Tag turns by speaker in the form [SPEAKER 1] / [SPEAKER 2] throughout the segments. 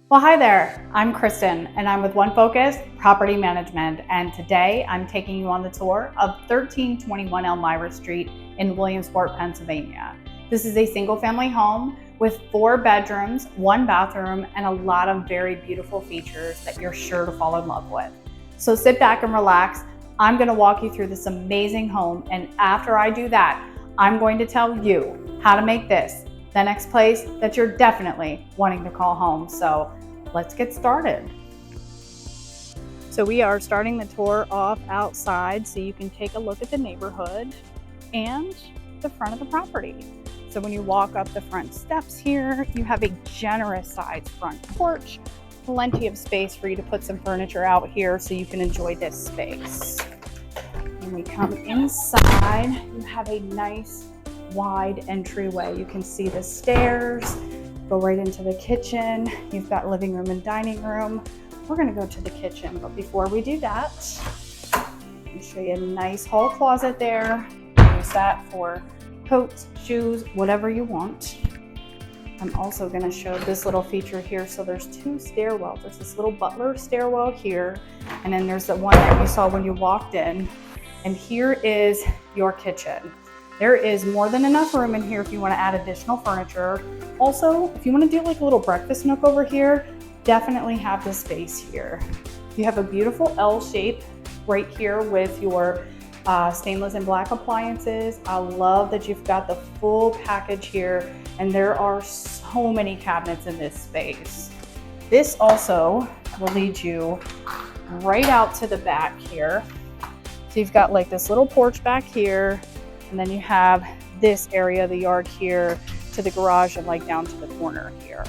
[SPEAKER 1] Well, hi there. I'm Kristen and I'm with One Focus Property Management. And today I'm taking you on the tour of 1321 Elmira Street in Williamsport, Pennsylvania. This is a single family home with 4 bedrooms, 1 bathroom, and a lot of very beautiful features that you're sure to fall in love with. So sit back and relax. I'm going to walk you through this amazing home. And after I do that, I'm going to tell you how to make this the next place that you're definitely wanting to call home. So let's get started. So we are starting the tour off outside so you can take a look at the neighborhood and the front of the property. So when you walk up the front steps here, you have a generous sized front porch, plenty of space for you to put some furniture out here so you can enjoy this space. When we come inside, you have a nice wide entryway. You can see the stairs go right into the kitchen. You've got living room and dining room. We're going to go to the kitchen, but before we do that, I'll show you a nice hall closet there. Use that for coats, shoes, whatever you want. I'm also going to show this little feature here. So there's 2 stairwells. There's this little butler stairwell here, and then there's the one that you saw when you walked in. And here is your kitchen. There is more than enough room in here if you want to add additional furniture. Also, if you want to do like a little breakfast nook over here, definitely have the space here. You have a beautiful L shape right here with your stainless and black appliances. I love that you've got the full package here, and there are so many cabinets in this space. This also will lead you right out to the back here. So you've got like this little porch back here, and then you have this area of the yard here to the garage and like down to the corner here.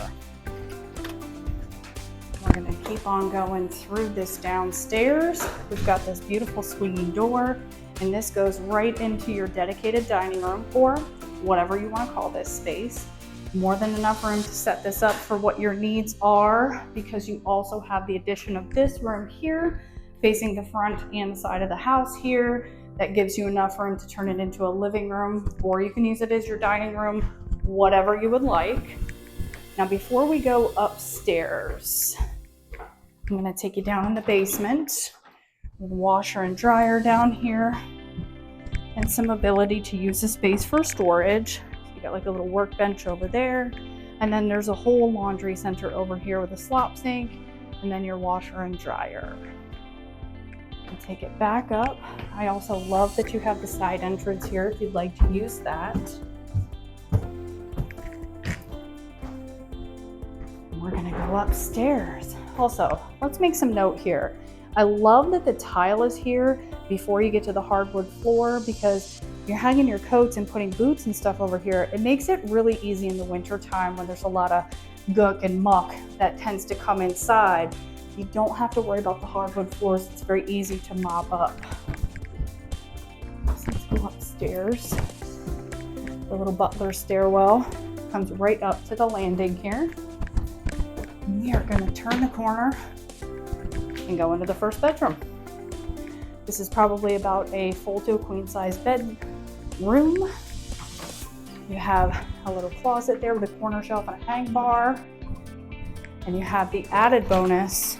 [SPEAKER 1] We're going to keep on going through this downstairs. We've got this beautiful swinging door, and this goes right into your dedicated dining room, or whatever you want to call this space. More than enough room to set this up for what your needs are, because you also have the addition of this room here facing the front and the side of the house here. That gives you enough room to turn it into a living room, or you can use it as your dining room, whatever you would like. Now, before we go upstairs, I'm going to take you down in the basement with a washer and dryer down here and some ability to use the space for storage. You got like a little workbench over there, and then there's a whole laundry center over here with a slop sink, and then your washer and dryer. And take it back up. I also love that you have the side entrance here if you'd like to use that. And we're gonna go upstairs. Also, let's make some note here. I love that the tile is here before you get to the hardwood floor, because you're hanging your coats and putting boots and stuff over here. It makes it really easy in the winter time when there's a lot of gunk and muck that tends to come inside. You don't have to worry about the hardwood floors. It's very easy to mop up. So let's go upstairs. The little butler stairwell comes right up to the landing here. And we are going to turn the corner and go into the first bedroom. This is probably about a full to a queen size bedroom. You have a little closet there with a corner shelf and a hang bar. And you have the added bonus,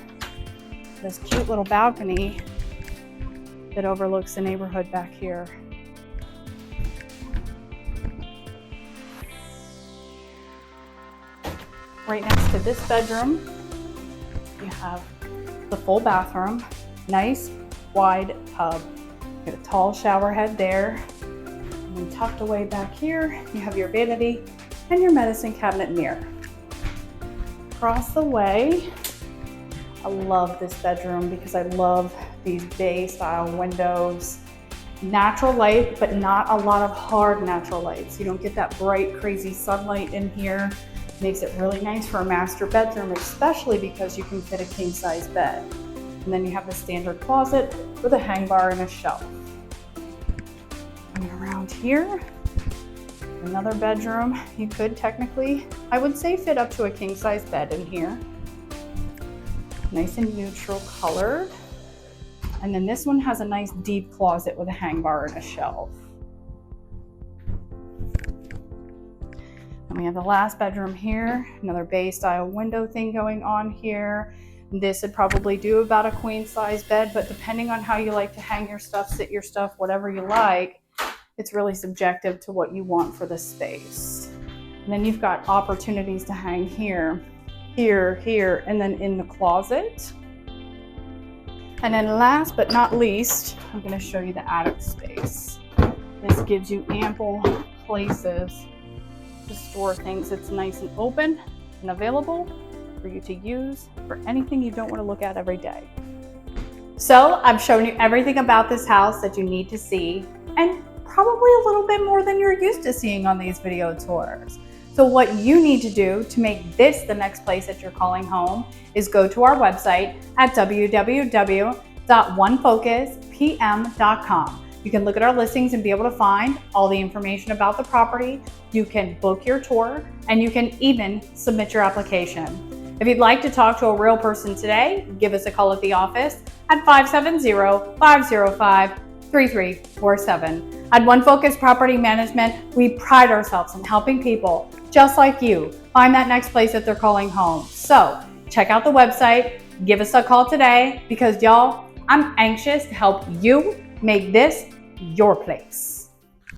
[SPEAKER 1] this cute little balcony that overlooks the neighborhood back here. Right next to this bedroom, you have the full bathroom, nice wide tub. You got a tall shower head there. And then tucked away back here, you have your vanity and your medicine cabinet mirror. Across the way, I love this bedroom because I love these bay style windows. Natural light, but not a lot of hard natural light. So you don't get that bright, crazy sunlight in here. Makes it really nice for a master bedroom, especially because you can fit a king size bed. And then you have the standard closet with a hang bar and a shelf. And around here, another bedroom. You could technically, I would say, fit up to a king size bed in here. Nice and neutral colored. And then this one has a nice deep closet with a hang bar and a shelf. We have the last bedroom here, another bay style window thing going on here. This would probably do about a queen size bed, but depending on how you like to hang your stuff, sit your stuff, whatever you like, it's really subjective to what you want for the space. And then you've got opportunities to hang here, here, here, and then in the closet. And then last but not least, I'm going to show you the attic space. This gives you ample places to store things. It's nice and open and available for you to use for anything you don't want to look at every day. So I've shown you everything about this house that you need to see, and probably a little bit more than you're used to seeing on these video tours. So what you need to do to make this the next place that you're calling home is go to our website at www.onefocuspm.com. You can look at our listings and be able to find all the information about the property. You can book your tour, and you can even submit your application. If you'd like to talk to a real person today, give us a call at the office at 570-505-3347. At One Focus Property Management, we pride ourselves in helping people just like you find that next place that they're calling home. So check out the website, give us a call today, because y'all, I'm anxious to help you make this your place.